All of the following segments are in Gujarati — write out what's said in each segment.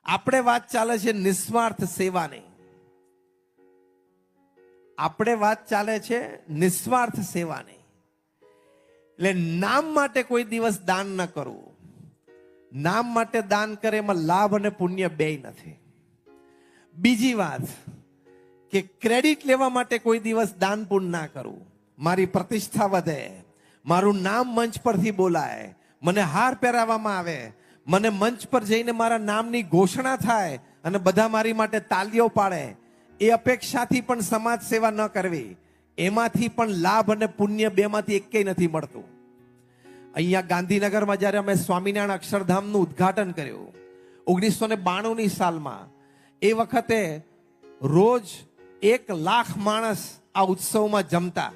આપણે વાત ચાલે છે નિસ્વાર્થ સેવાની. આપણે વાત ચાલે છે નિસ્વાર્થ સેવાની. એટલે નામ માટે કોઈ દિવસ દાન ન કરવું. નામ માટે દાન કરે એમાં લાભ અને પુણ્ય બેય નથી. બીજી વાત કે ક્રેડિટ લેવા માટે કોઈ દિવસ દાન પુણ્ય ના કરવું. મારી પ્રતિષ્ઠા વધે, મારું નામ મંચ પરથી બોલાય, મને હાર પહેરાવવામાં આવે, મને મંચ પર જઈને મારા નામની ઘોષણા થાય અને બધા મારી માટે તાલીઓ પાડે, એ અપેક્ષાથી પણ સમાજ સેવા ન કરવી. એમાંથી પણ લાભ અને પુણ્ય બેમાંથી એકેય નથી મળતું. અહીંયા ગાંધીનગરમાં જ્યારે અમે સ્વામિનારાયણ અક્ષરધામનું ઉદ્ઘાટન કર્યું 1992ની સાલમાં, એ વખતે રોજ 1 લાખ માણસ આ ઉત્સવમાં જમતા,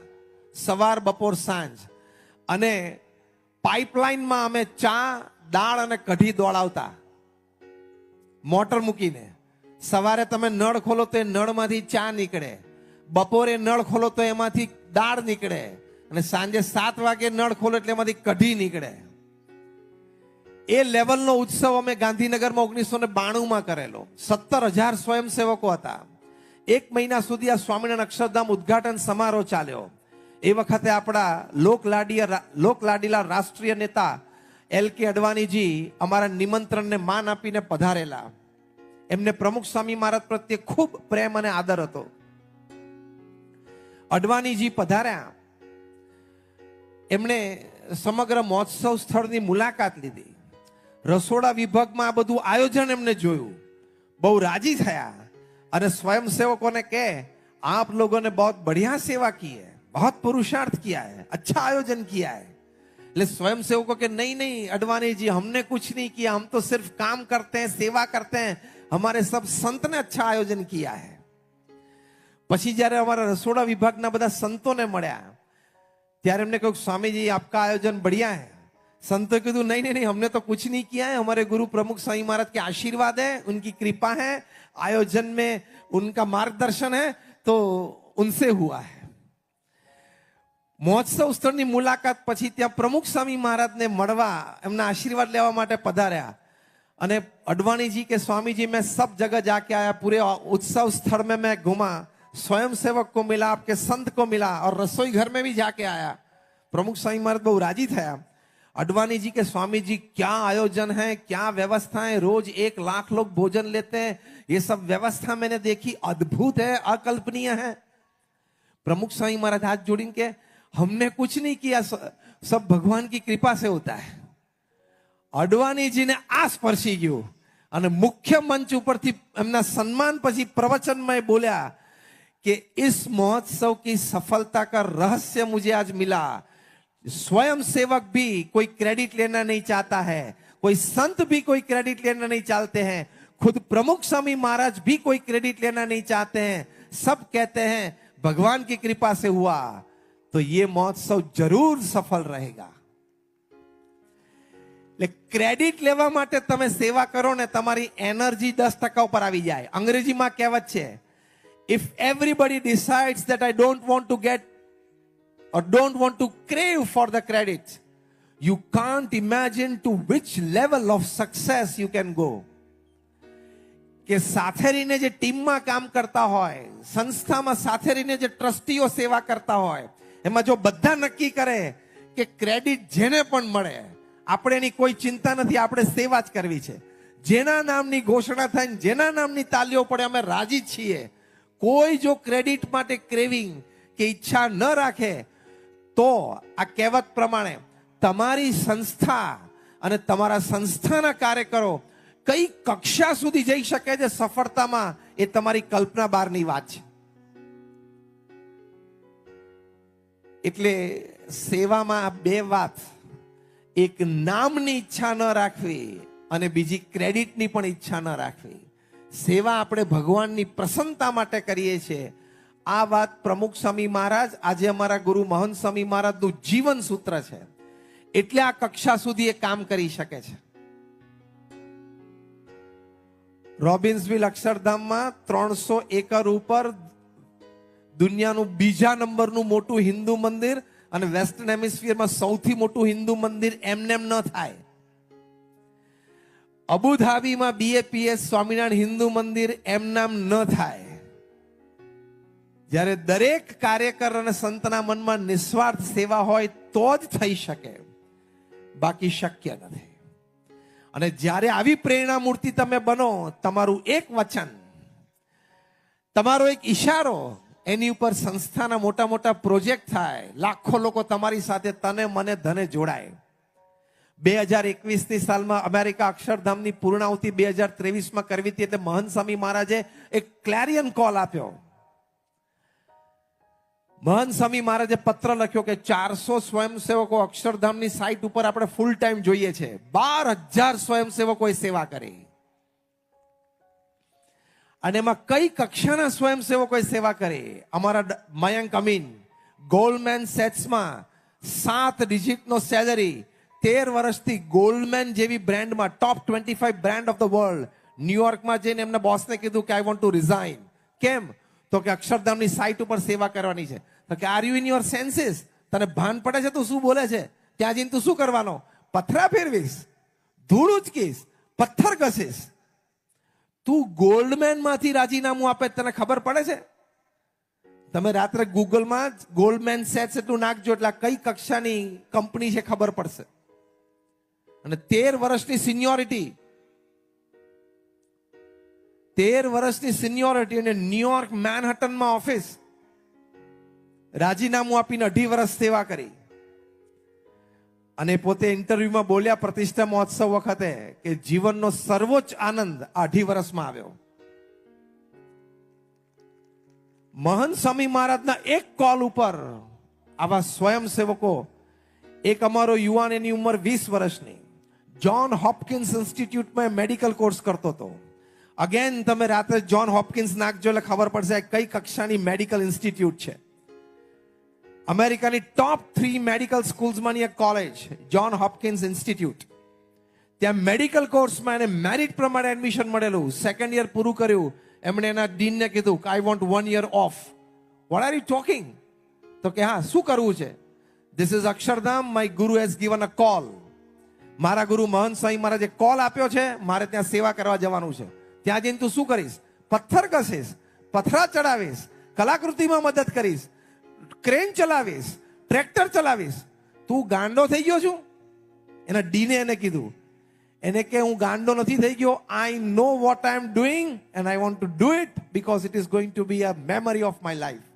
સવાર બપોર સાંજ. અને પાઇપલાઇનમાં અમે ચા, દાળ અને કઢી દોડાવતા મોટર મૂકીને. સવારે તમે નળ ખોલો તો એ નળમાંથી ચા નીકળે, બપોરે નળ ખોલો તો એમાંથી દાળ નીકળે, અને સાંજે 7 વાગે નળ ખોલો એટલે એમાંથી કઢી નીકળે. એ લેવલનો ઉત્સવ અમે ગાંધીનગરમાં 1992માં કરેલો. 17,000 સ્વયંસેવકો હતા. 1 મહિના સુધી આ સ્વામિનારાયણ અક્ષરધામ ઉદ્ઘાટન સમારોહ ચાલ્યો. એ વખતે આપણા લોકલાડીલા રાષ્ટ્રીય નેતા LK અડવાણીજી અમારા નિમંત્રણને માન આપીને પધારેલા. એમને પ્રમુખ સ્વામી મહારાજ પ્રત્યે ખૂબ પ્રેમ અને આદર હતો. અડવાણીજી પધાર્યા. એમણે સમગ્ર મહોત્સવ સ્થળની મુલાકાત લીધી. રસોડા વિભાગમાં આ બધું આયોજન એમને જોયું, બહુ રાજી થયા અને સ્વયંસેવકોને કહે, आप लोगों ने बहुत बढ़िया सेवा की है, बहुत पुरुषार्थ किया है, अच्छा आयोजन किया है. એટલે स्वयंसेवकों के नहीं नहीं अडवाणी जी, हमने कुछ नहीं किया, हम तो सिर्फ काम करते हैं, सेवा करते हैं, हमारे सब संत ने अच्छा आयोजन किया है. પછી જ્યારે અમારા રસોડા વિભાગના બધા સંતોને મળ્યા ત્યારે એમને કહ્યું, स्वामी जी आपका आयोजन बढ़िया है. संतों कहा नहीं नहीं नहीं, हमने तो कुछ नहीं किया है, हमारे गुरु प्रमुख स्वामी महाराज के आशीर्वाद है, उनकी कृपा है, आयोजन में उनका मार्गदर्शन है, तो उनसे हुआ है. મહોત્સવ સ્થળની મુલાકાત પછી ત્યાં પ્રમુખ સ્વામી મહારાજને મળવા, એમના આશીર્વાદ લેવા માટે પધાર્યા. અને अडवाणी जी के स्वामी जी, मैं सब जगह जाके आया, पूरे उत्सव स्थल में मैं घुमा, स्वयं सेवक को मिला, आपके संत को मिला, और रसोई घर में भी जाके आया. प्रमुख स्वामी महाराज बहुत राजी थया. अडवाणी जी के स्वामी जी, क्या आयोजन है, क्या व्यवस्था है, रोज 1 लाख लोग भोजन लेते हैं, ये सब व्यवस्था मैंने देखी, अद्भुत है, अकल्पनीय है. प्रमुख स्वामी महाराज हाथ जोड़ीने के, हमने कुछ नहीं किया, सब भगवान की कृपा से होता है. અડવાણી જીને આ સ્પર્શી ગયું અને મુખ્ય મંચ ઉપરથી એમના સન્માન પછી પ્રવચનમાં બોલ્યા कि इस महोत्सव की सफलता का रहस्य मुझे आज मिला. स्वयं सेवक भी कोई क्रेडिट लेना नहीं चाहता है, कोई संत भी कोई क्रेडिट लेना नहीं चाहते हैं, खुद प्रमुख स्वामी महाराज भी कोई क्रेडिट लेना नहीं चाहते हैं. सब कहते हैं भगवान की कृपा से हुआ, तो ये महोत्सव जरूर सफल रहेगा. ક્રેડિટ લેવા માટે તમે સેવા કરો ને, તમારી એનર્જી 10% ઉપર આવી જાય. અંગ્રેજીમાં કહેવત છે, if everybody decides that I don't want to get or don't want to crave for the credit, you can't imagine to which level of success you can go. કે સાથે રહીને જે ટીમમાં કામ કરતા હોય, સંસ્થામાં સાથે રહીને જે ટ્રસ્ટીઓ સેવા કરતા હોય, એમાં જો બધા નક્કી કરે કે ક્રેડિટ જેને પણ મળે, આપણે એની કોઈ ચિંતા નથી, આપણે સેવા જ કરવી છે. જેના નામની ઘોષણા થાય, જેના નામની તાલીઓ પડે, અમે રાજી છીએ. કોઈ જો ક્રેડિટ માટે ક્રેવિંગ કે ઈચ્છા ન રાખે, તો આ કહેવત પ્રમાણે તમારી સંસ્થા અને તમારા સંસ્થાના કાર્યકરો કઈ કક્ષા સુધી જઈ શકે છે સફળતામાં, એ તમારી કલ્પના બહારની વાત છે. એટલે સેવામાં આ 2 વાત, એક નામની ઈચ્છા ન રાખવી અને બીજી ક્રેડિટની પણ ઈચ્છા ન રાખવી. સેવા આપણે ભગવાનની પ્રસન્નતા માટે કરીએ છીએ. આ વાત પ્રમુખ સ્વામી મહારાજ, આજે અમારા ગુરુ મહંત સ્વામી મહારાજનું જીવન સૂત્ર છે. એટલે આ કક્ષા સુધી એ કામ કરી શકે છે. રોબિન્સવિલ અક્ષરધામમાં 300 એકર ઉપર દુનિયાનું બીજા નંબરનું મોટું હિન્દુ મંદિર અને વેસ્ટર્ન હેમિસ્ફિયરમાં સૌથી મોટું હિન્દુ મંદિર એમનેમ ન થાય. અબુધાબીમાં BAPS સ્વામિનારાયણ હિન્દુ મંદિર એમ નામ ન થાય. જ્યારે દરેક કાર્યકર અને સંતના મનમાં નિસ્વાર્થ સેવા હોય તો જ થઈ શકે, બાકી શક્ય નથી. અને જ્યારે આવી પ્રેરણા મૂર્તિ તમે બનો, તમારું એક વચન, તમારો એક ઈશારો, એની ઉપર સંસ્થાના મોટા મોટા પ્રોજેક્ટ થાય, લાખો લોકો તમારી સાથે તને મને ધને જોડાય. 2021ની સાલમાં અમેરિકા અક્ષરધામની પૂર્ણાહુતિ 2023માં કરવી હતી, એટલે મહંત સ્વામી મહારાજે એક ક્લેરિયન કોલ આપ્યો. મહંત સ્વામી મહારાજે પત્ર લખ્યો કે 400 સ્વયંસેવકો અક્ષરધામની સાઇટ ઉપર આપણે ફૂલ ટાઈમ જોઈએ છે. 12,000 સ્વયંસેવકોએ સેવા કરી. અને એમાં કઈ કક્ષાના સ્વયંસેવકોએ સેવા કરી? અમારા મયંક અમીન ગોલ્ડમેન સેટ્સમાં 7 ડિજિટનો સેલરી, 13 વર્ષથી ગોલ્ડમેન જેવી બ્રાન્ડમાં ટોપ 25 બ્રાન્ડ ઓફ ધ વર્લ્ડ, ન્યુયોર્કમાં જઈને એમના બોસને કીધું કે આઈ વોન્ટ ટુ રિઝાઇન. કેમ? તો કે અક્ષરધામની સાઇટ ઉપર સેવા કરવાની છે. તો કે are you in your senses? તને ભાન પડે છે તું શું બોલે છે? ત્યાં જઈને તું શું કરવાનો? પથરા ફેરવીશ, ધૂળ ઉચકીશ, પથ્થર ઘસીશ. તું ગોલ્ડમેન માંથી રાજીનામું આપે તને ખબર પડે છે? તમે રાત્રે ગૂગલમાં ગોલ્ડમેન સેટ્સ એટલું નાખજો એટલે કઈ કક્ષાની કંપની છે ખબર પડશે. અને 13 વર્ષની સિનિયોરિટી, 13 વર્ષની સિનિયોરિટી, અને ન્યુયોર્ક મેનહટનમાં ઓફિસ, રાજીનામું આપીને 2.5 વર્ષ સેવા કરી. અને પોતે ઇન્ટરવ્યુમાં બોલ્યા પ્રતિષ્ઠા મહોત્સવ વખતે કે જીવનનો સર્વોચ્ચ આનંદ 2.5 વર્ષમાં આવ્યો. મહંત સ્વામી મહારાજના એક કોલ ઉપર આવા સ્વયંસેવકો, એક અમારો યુવાન, એની ઉંમર 20 વર્ષની, જ્હોન હોપકિન્સ ઇન્સ્ટિટ્યૂટમાં મેડિકલ કોર્સ કરતો હતો. અગેન તમે રાત્રે જ્હોન હોપકિન્સ નાખજો એટલે ખબર પડશે કઈ કક્ષાની મેડિકલ ઇન્સ્ટિટ્યૂટ છે. અમેરિકાની ટોપ 3 મેડિકલ સ્કૂલ્સમાંની એક કોલેજ, જ્હોન હોપકિન્સ ઇન્સ્ટિટ્યૂટ. ત્યાં મેડિકલ કોર્સમાં એને મેરિટ પ્રમાણે એડમિશન મળેલું. 2nd યર પૂરું કર્યું. એમણે એના ડીનને કીધું કે I want 1 year of. What are you talking? તો કે હા, શું કરવું છે? ધીસ ઇઝ અક્ષરધામ, માય ગુરુ હેઝ ગિવન અ કોલ. મારા ગુરુ મહંત સ્વામી મહારાજે કોલ આપ્યો છે, મારે ત્યાં સેવા કરવા જવાનું છે. ત્યાં જઈને તું શું કરીશ? પથ્થર ઘસીશ, પથરા ચડાવીશ, કલાકૃતિમાં મદદ કરીશ, ક્રેન ચલાવીશ, ટ્રેક્ટર ચલાવીશ. તું ગાંડો થઈ ગયો છું? એના ડીને એને કીધું. એને કે હું ગાંડો નથી થઈ ગયો. I know what I am doing and I want to do it because it is going to be a memory of my life.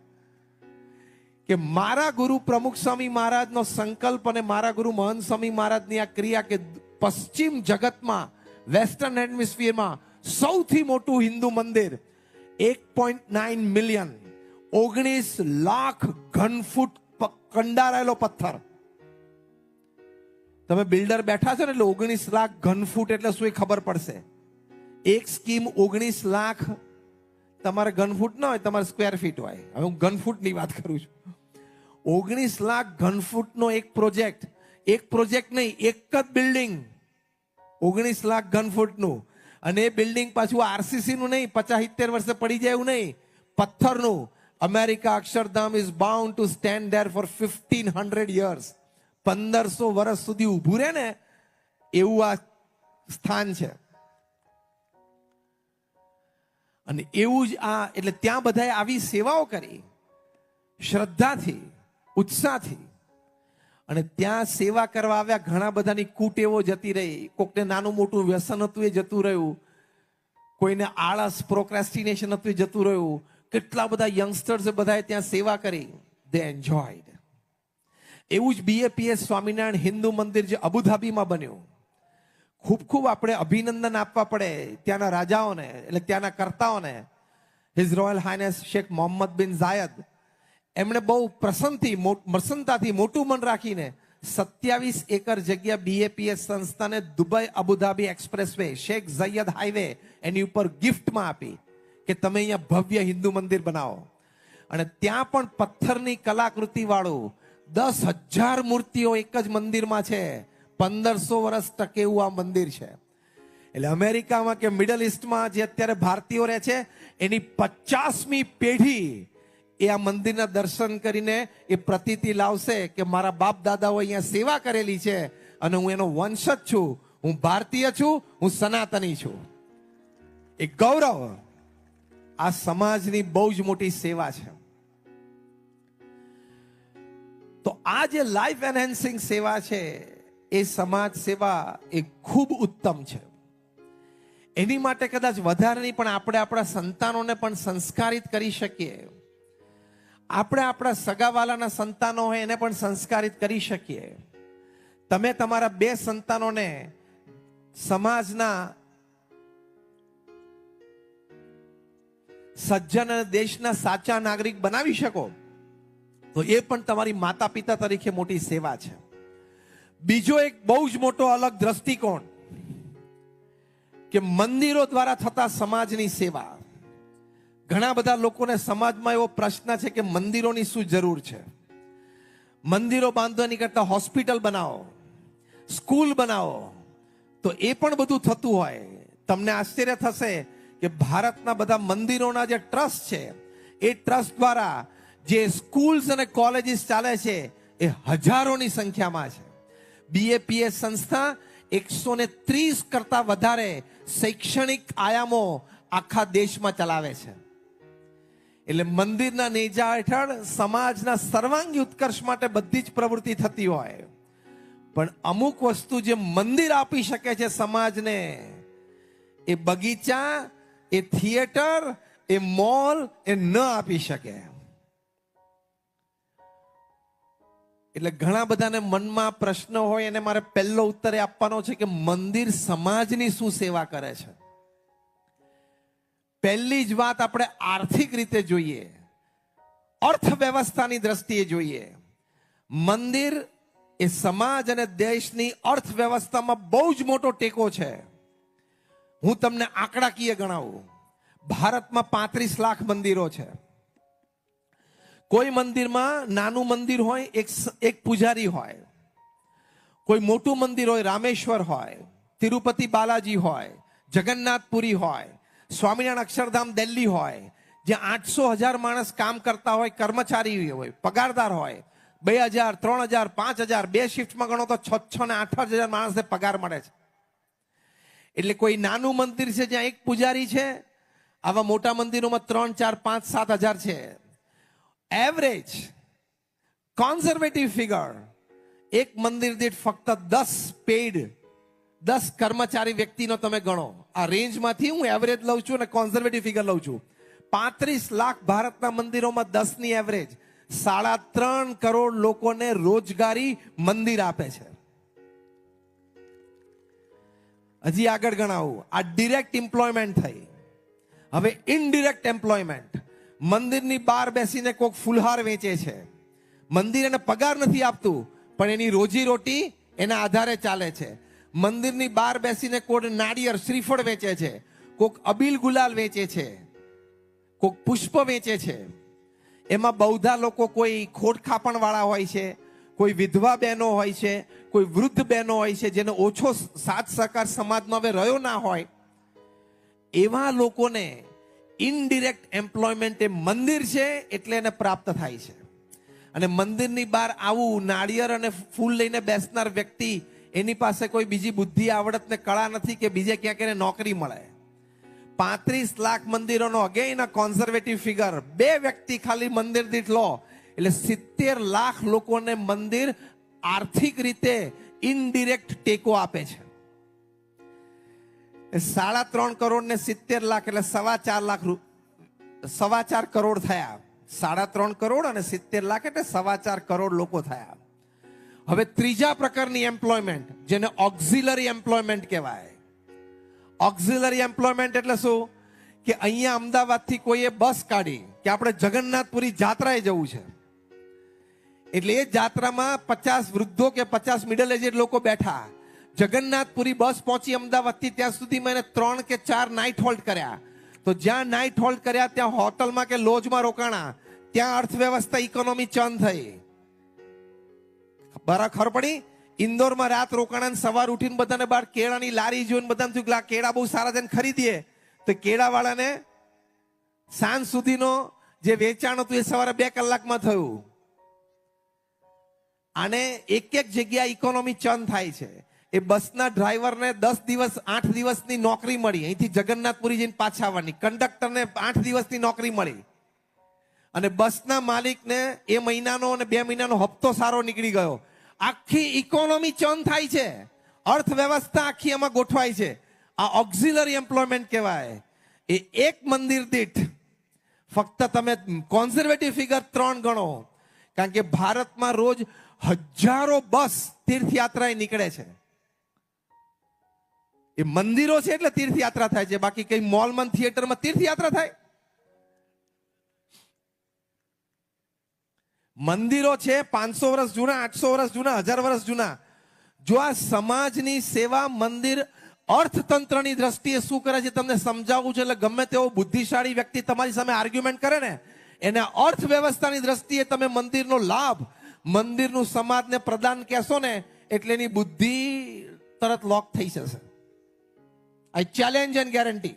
કે મારા ગુરુ પ્રમુખ સ્વામી મહારાજનો સંકલ્પ અને મારા ગુરુ મહંત સ્વામી મહારાજની આ ક્રિયા કે પશ્ચિમ જગતમાં, વેસ્ટર્ન હેમિસ્ફિયરમાં સૌથી મોટું હિન્દુ મંદિર, 1.9 મિલિયન, 19 લાખ ઘનફૂટ કંડારાયેલો પથ્થર. તમે બિલ્ડર બેઠા છો ને એટલે 19 લાખ ઘનફૂટ એટલે શું એ ખબર પડશે. એક સ્કીમ 19 લાખ, તમારે ઘનફૂટ ના હોય, તમારે સ્ક્વેર ફીટ હોય. હવે હું ઘનફૂટની વાત કરું છું. 19 લાખ ઘનફૂટનો એક પ્રોજેક્ટ, એક પ્રોજેક્ટ નહીં, એક જ બિલ્ડિંગ 19 લાખ ઘનફૂટનું. અને એ બિલ્ડિંગ પાછું RCC નું નહીં, 50-70 વર્ષે પડી જાય એવું નહીં, પથ્થરનું. America Akshardham is bound to stand there for 1500 years. 1500 વર્ષ સુધી ઊભું રહે ને એવું આ સ્થાન છે. અને એવું જ આ, એટલે ત્યાં બધાએ આવી સેવાઓ કરી શ્રદ્ધાથી, ઉત્સાહથી. અને ત્યાં સેવા કરવા આવ્યા ઘણા બધાની કૂટેવો જતી રહી. કોકને નાનું મોટું વ્યસન હતું એ જતું રહ્યું, કોઈને આળસ, પ્રોક્રેસ્ટિનેશન હતું એ જતું રહ્યું. કેટલા બધા યંગસ્ટર્સ બધાએ ત્યાં સેવા કરી. દે એન્જોયડ. એવું જ BAPS સ્વામિનારાયણ હિન્દુ મંદિર જે અબુધાબીમાં બન્યું, ખૂબ ખૂબ આપણે અભિનંદન આપવા પડે ત્યાંના રાજાઓને, એટલે ત્યાંના કર્તાઓને. His royal highness Sheikh Mohammed bin Zayed, એમણે બહુ પ્રસન્નતાથી મોટું મન રાખીને 27 એકર જગ્યા BAPS સંસ્થાને Dubai Abu Dhabi expressway, Sheikh Zayed highway, એની ઉપર ગિફ્ટમાં આપી કે તમે અહીંયા ભવ્ય હિન્દુ મંદિર બનાવો. અને ત્યાં પણ પથ્થરની કલાકૃતિ વાળું 10,000 મૂર્તિઓ એક જ મંદિરમાં છે. 1500 વર્ષ ટકે એવું આ મંદિર છે. એટલે અમેરિકામાં કે મિડલ ઇસ્ટમાં જે અત્યારે ભારતીયો રહે છે, એની 50મી પેઢી એ આ મંદિરના દર્શન કરીને એ પ્રતીતિ લાવશે કે મારા બાપ દાદાઓ અહીંયા સેવા કરેલી છે અને હું એનો વંશજ છું. હું ભારતીય છું, હું સનાતની છું. એ ગૌરવ આ સમાજની બહુ જ મોટી સેવા છે. તો આ જે લાઈફ એનહેન્સિંગ સેવા છે એ સમાજ સેવા એ ખૂબ ઉત્તમ છે. એની માટે કદાચ વધારે નહીં પણ આપણે આપણા સંતાનોને પણ સંસ્કારિત કરી શકીએ. આપણે આપણા સગાવાલાના સંતાનો હોય એને પણ સંસ્કારિત કરી શકીએ. તમે તમારા 2 સંતાનોને સમાજના સજ્જન અને દેશના સાચા નાગરિક બનાવી શકો તો એ પણ તમારી માતા પિતા તરીકે મોટી સેવા છે. બીજો એક બહુ જ મોટો અલગ દ્રષ્ટિકોણ કે મંદિરો દ્વારા થતા સમાજની સેવા. ઘણા બધા લોકોને સમાજમાં એવો પ્રશ્ન છે કે મંદિરોની શું જરૂર છે? મંદિરો બાંધવાની કરતા હોસ્પિટલ બનાવો, સ્કૂલ બનાવો તો એ પણ બધું થતું હોય. તમને આશ્ચર્ય થશે કે ભારતના બધા મંદિરોના જે ટ્રસ્ટ છે એ ટ્રસ્ટ દ્વારા જે સ્કૂલ્સ અને કોલેજીસ ચાલે છે એ હજારોની સંખ્યામાં છે. BAPS સંસ્થા 130 કરતા વધારે શૈક્ષણિક આયામો આખા દેશમાં ચલાવે છે. એટલે મંદિરના નેજા હેઠળ સમાજના સર્વાંગી ઉત્કર્ષ માટે બધી જ પ્રવૃત્તિ થતી હોય, પણ અમુક વસ્તુ જે મંદિર આપી શકે છે સમાજને, એ બગીચા, એ થિયેટર, એ મોલ એ ન આપી શકે. એટલે ઘણા બધાને મનમાં પ્રશ્ન હોય અને મારે પહેલો ઉત્તર આપવાનો છે કે મંદિર સમાજની શું સેવા કરે છે. પહેલી જ વાત આપણે આર્થિક રીતે જોઈએ, અર્થવ્યવસ્થાની દ્રષ્ટિએ જોઈએ. મંદિર એ સમાજ અને દેશની અર્થવ્યવસ્થામાં બહુ જ મોટો ટેકો છે. હું તમને આંકડાકીય ગણાવું. ભારતમાં 35 લાખ મંદિરો છે. કોઈ મંદિરમાં નાનું મંદિર હોય, એક પૂજારી હોય. કોઈ મોટું મંદિર હોય, રામેશ્વર હોય, તિરુપતિ બાલાજી હોય, જગન્નાથપુરી હોય, સ્વામિનારાયણ અક્ષરધામ દિલ્હી હોય, જ્યાં 800,000 માણસ કામ કરતા હોય, કર્મચારી હોય, પગારદાર હોય. 2,000, 3,000, 5,000 2 શિફ્ટમાં ગણો તો 6,000 ને 8,000 માણસને પગાર મળે છે. એટલે કોઈ નાનું મંદિર છે જ્યાં એક પૂજારી છે, આવા મોટા મંદિરોમાં 3, 4, 5, 7,000 છે. એવરેજ કોન્ઝર્વેટિવ ફિગર એક મંદિર દીઠ ફક્ત 10 કર્મચારી વ્યક્તિનો તમે ગણો. આ રેન્જમાંથી હું એવરેજ લઉં છું અને કોન્ઝર્વેટિવ ફિગર લઉં છું. 35 લાખ ભારતના મંદિરોમાં 10 ની એવરેજ 3.5 કરોડ લોકોને રોજગારી મંદિર આપે છે. હજી આગળ ગણાવું. આ ડિરેક્ટ એમ્પ્લોયમેન્ટ થઈ. હવે ઇનડિરેક્ટ એમ્પ્લોયમેન્ટ. મંદિરની બહાર બેસીને કોઈક ફુલહાર વેચે છે. મંદિર એને પગાર નથી આપતું, પણ એની રોજી રોટી એના આધારે ચાલે છે. મંદિરની બહાર બેસીને કોઈ નાળિયેર શ્રીફળ વેચે છે, કોઈક અબીલ ગુલાલ વેચે છે, કોઈક પુષ્પ વેચે છે. એમાં બૌદ્ધા લોકો કોઈ ખોટખાપણ વાળા હોય છે, કોઈ વિધવા બહેનો હોય છે, કોઈ વૃદ્ધ બહેનો હોય છે જેને ઓછો સાથ સહકાર સમાજમાં હવે રહ્યો ના હોય. એવા લોકોને ઇનડિરેક્ટ એમ્પ્લોયમેન્ટ એ મંદિર છે એટલે એને પ્રાપ્ત થાય છે. અને મંદિરની બહાર આવું નાળિયેર અને ફૂલ લઈને બેસનાર વ્યક્તિ, એની પાસે કોઈ બીજી બુદ્ધિ આવડત ને કળા નથી કે બીજે ક્યાંક એને નોકરી મળે. 35 લાખ મંદિરોનો અગેન કોન્ઝર્વેટિવ ફિગર, 2 વ્યક્તિ ખાલી મંદિર દીઠ લો એટલે 70 લાખ લોકોને મંદિર આર્થિક રીતે ઇનડિરેક્ટ ટેકો આપે છે. 3.5 કરોડ ને 70 લાખ એટલે 4.25 કરોડ થયા. 3.5 કરોડ અને 70 લાખ એટલે 4.25 કરોડ લોકો થયા. હવે ત્રીજા પ્રકારની એમ્પ્લોયમેન્ટ, જેને ઓક્ઝિલરી એમ્પ્લોયમેન્ટ કહેવાય. ઓક્ઝિલરી એમ્પ્લોયમેન્ટ એટલે શું? કે અહીંયા અમદાવાદથી કોઈએ બસ કાઢી કે આપણે જગન્નાથપુરી જાત્રાએ જવું છે, એટલે એ જાત્રામાં 50 વૃદ્ધો કે 50 મિડલ એજેડ લોકો બેઠા. જગન્નાથપુરી બસ પહોંચી અમદાવાદથી, ત્યાં સુધીમાં એને 3 કે 4 નાઇટ હોલ્ટ કર્યા. તો જ્યાં નાઇટ હોલ્ટ કર્યા ત્યાં હોટલમાં કે લોજમાં રોકાણા, ત્યાં અર્થવ્યવસ્થા ઇકોનોમી ચર્ન થઈ. ખબર પડી? ઇન્દોરમાં રાત રોકાણા, સવાર ઉઠીને બધાને બહાર કેળાની લારી જોઈને બધાને થયું કે આ કેળા બહુ સારા છે, ખરીદીએ. તો કેળા વાળાને સાંજ સુધીનો જે વેચાણ હતું એ સવારે 2 કલાકમાં થયું. અને એક જગ્યાએ ઇકોનોમી ચર્ન થાય છે. એ બસના ડ્રાઈવરને 10 દિવસ 8 દિવસની નોકરી મળી, અહીંથી જગન્નાથપુરી જઈને પાછા આવવાની. કંડક્ટરને 8 દિવસની નોકરી મળી, અને બસના માલિકને એ મહિનાનો અને 2 મહિનાનો હપ્તો સારો નીકળી ગયો. આખી ઇકોનોમી ચર્ન થાય છે, અર્થવ્યવસ્થા આખી એમાં ગોઠવાય છે. આ ઓક્ઝિલરી એમ્પ્લોયમેન્ટ કહેવાય. એ એક મંદિર દીઠ ફક્ત તમે કોન્ઝર્વેટિવ ફિગર 3 ગણો, કારણ કે ભારતમાં રોજ હજારો બસ તીર્થયાત્રાએ નીકળે છે. એ મંદિરો છે એટલે તીર્થયાત્રા થાય છે, બાકી કઈ મોલમાં થિયેટરમાં તીર્થયાત્રા થાય? મંદિરો છે 500 વર્ષ જૂના, 800 વર્ષ જૂના, 1000 વર્ષ જૂના. જો આ સમાજની સેવા મંદિર અર્થતંત્રની દ્રષ્ટિએ શું કરે છે તમને સમજાવવું છે, એટલે ગમે તેવો બુદ્ધિશાળી વ્યક્તિ તમારી સામે આર્ગ્યુમેન્ટ કરે ને, એને અર્થવ્યવસ્થાની દ્રષ્ટિએ તમે મંદિરનો લાભ, મંદિરનું સમાજને પ્રદાન કહેશો ને, એટલે એની બુદ્ધિ તરત લોક થઈ જશે. આઈ ચેલેન્જ એન્ડ ગેરંટી.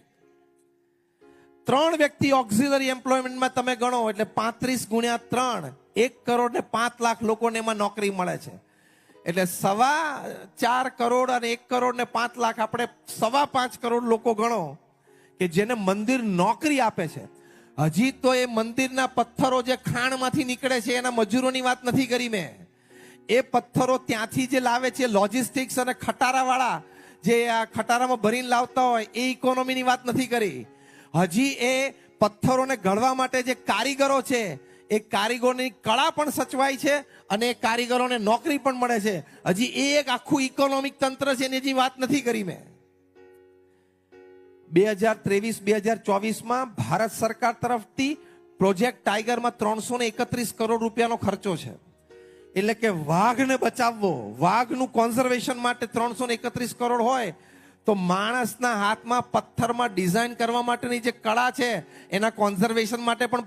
3 વ્યક્તિ ઓક્ઝિલરી એમ્પ્લોયમેન્ટમાં તમે ગણો એટલે 35 ગુણ્યા 3, 1 કરોડ ને 5 લાખ લોકોને એમાં નોકરી મળે છે. એટલે 4.25 કરોડ અને 1 કરોડ ને 5 લાખ, આપણે 5.25 કરોડ લોકો ગણો કે જેને મંદિર નોકરી આપે છે. હજી તો એ મંદિરના પથ્થરો જે ખાણમાંથી નીકળે છે એના મજૂરોની વાત નથી કરી મેં. એ પથ્થરો ત્યાંથી જે લાવે છે, લોજિસ્ટિક્સ અને ખટારાવાળા જે આ ખટારામાં ભરીને લાવતા હોય, એ ઇકોનોમીની વાત નથી કરી. હજી એ પથ્થરોને ઘડવા માટે જે કારીગરો છે, એ કારીગરોની કળા પણ સચવાય છે અને એ કારીગરોને નોકરી પણ મળે છે. હજી એ એક આખું ઇકોનોમિક તંત્ર છે એની વાત નથી કરી મેં. 2023-2024 ભારત સરકાર તરફથી પ્રોજેક્ટ ટાઈગરમાં 331 કરોડ રૂપિયાનો ખર્ચો છે. એટલે કે વાઘને બચાવવો, વાઘનું કોન્ઝર્વેશન માટે 331 કરોડ હોય, તો માણસના હાથમાં પથ્થરમાં ડિઝાઇન કરવા માટેની જે કળા છે એના કોન્ઝર્વેશન માટે પણ